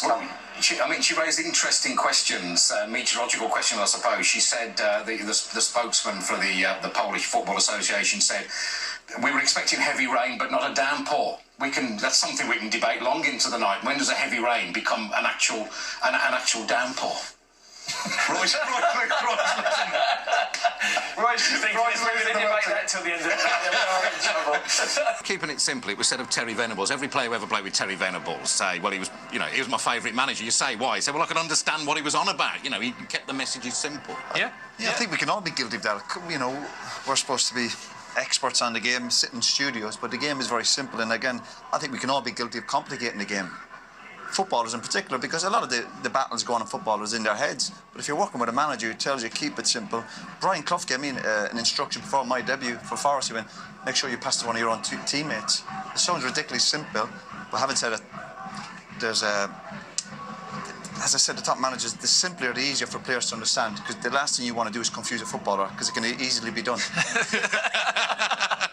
what's coming. She raised interesting questions, meteorological question, I suppose. She said, the spokesman for the Polish Football Association said, we were expecting heavy rain, but not a downpour. That's something we can debate long into the night. When does a heavy rain become an actual downpour? Royce, you think we debate that till the end of the day? Keeping it simple, it was said of Terry Venables. Every player who ever played with Terry Venables say, well, he was my favourite manager. You say, why? He said, well, I can understand what he was on about. You know, he kept the messages simple. Yeah, I think we can all be guilty of that. You know, we're supposed to be experts on the game, sit in studios, but the game is very simple. And again, I think we can all be guilty of complicating the game. Footballers in particular, because a lot of the battles going on footballers in their heads. But if you're working with a manager who tells you keep it simple, Brian Clough gave me an instruction before my debut for Forest. He went, make sure you pass to one of your own teammates. It sounds ridiculously simple, but having said it, there's a... As I said, the top managers, the simpler, the easier for players to understand, because the last thing you want to do is confuse a footballer, because it can easily be done.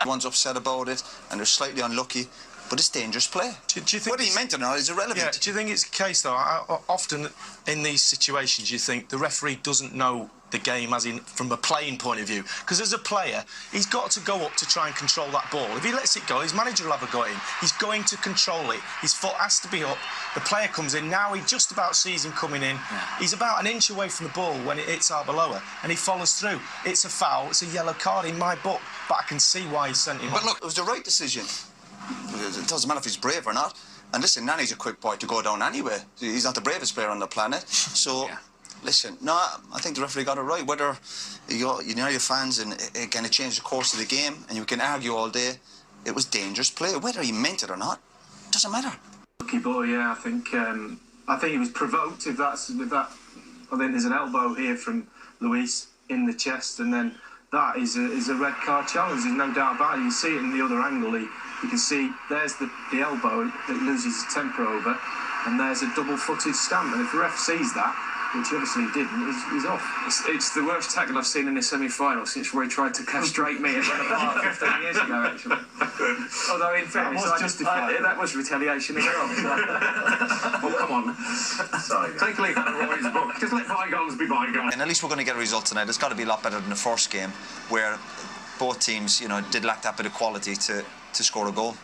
Everyone's upset about it, and they're slightly unlucky. But it's dangerous play. Do you think whether he meant it or not is irrelevant? Yeah, do you think it's a case, though, often in these situations you think the referee doesn't know the game as in from a playing point of view? Because as a player, he's got to go up to try and control that ball. If he lets it go, his manager will have a go at him. He's going to control it. His foot has to be up. The player comes in. Now he just about sees him coming in. Yeah. He's about an inch away from the ball when it hits Arbeloa, and he follows through. It's a foul. It's a yellow card in my book, but I can see why he sent him But off. look, it was the right decision. It doesn't matter if he's brave or not. And listen, Nani's a quick boy to go down anyway. He's not the bravest player on the planet. So, yeah. Listen, no, I think the referee got it right. Whether you know your fans, and again, it changed the course of the game, and you can argue all day, it was dangerous play. Whether he meant it or not, doesn't matter. Lucky boy, yeah. I think he was provoked. With that, I think there's an elbow here from Luis in the chest, and then that is a red card challenge. There's no doubt about it. You see it in the other angle. You can see there's the elbow that loses his temper over, and there's a double-footed stamp. And if the ref sees that, which he obviously didn't, he's off. It's the worst tackle I've seen in a semi-final since Roy tried to castrate me at Villa Park 15 years ago, actually. Although, in fairness, that was retaliation as well. Well, come on. Sorry. Take a leaf out of Roy's book. Just let bygones be bygones. And at least we're going to get a result tonight. It's got to be a lot better than the first game, where both teams, you know, did lack that bit of quality to score a goal.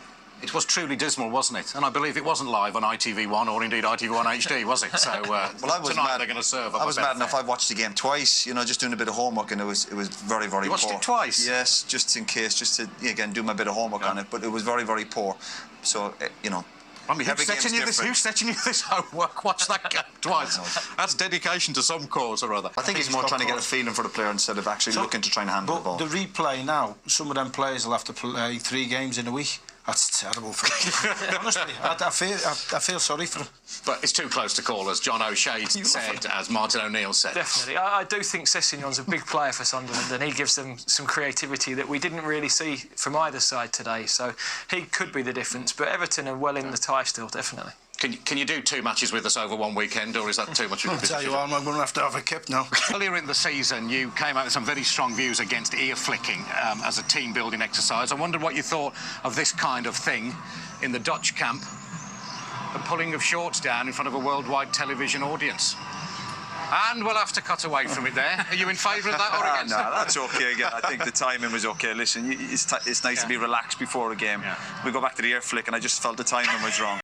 It was truly dismal, wasn't it? And I believe it wasn't live on ITV1 or indeed ITV1 HD, was it? So well, tonight they're going to serve up. I was mad enough. I watched the game twice, you know, just doing a bit of homework, and it was very, very poor. You watched it twice? Yes, just in case, just to again do my bit of homework on it. But it was very, very poor. So you know. I mean, who's setting you this homework? Watch that game twice. That's dedication to some cause or other. I think he's more trying to get a feeling for the player instead of actually looking to try and handle the ball. The replay now, some of them players will have to play 3 games in a week. That's terrible for him. Honestly, I feel sorry for him. But it's too close to call, as John O'Shea said, as Martin O'Neill said. Definitely. I do think Sessegnon's a big player for Sunderland, and he gives them some creativity that we didn't really see from either side today. So he could be the difference. But Everton are well in the tie still, definitely. Can you do 2 matches with us over one weekend, or is that too much of a I'll tell you what, I'm going to have a kip now. Earlier in the season, you came out with some very strong views against ear flicking as a team-building exercise. I wondered what you thought of this kind of thing in the Dutch camp, the pulling of shorts down in front of a worldwide television audience. And we'll have to cut away from it there. Are you in favour of that or against it? No, that's OK again. I think the timing was OK. Listen, it's nice to be relaxed before a game. Yeah. We go back to the ear flick, and I just felt the timing was wrong.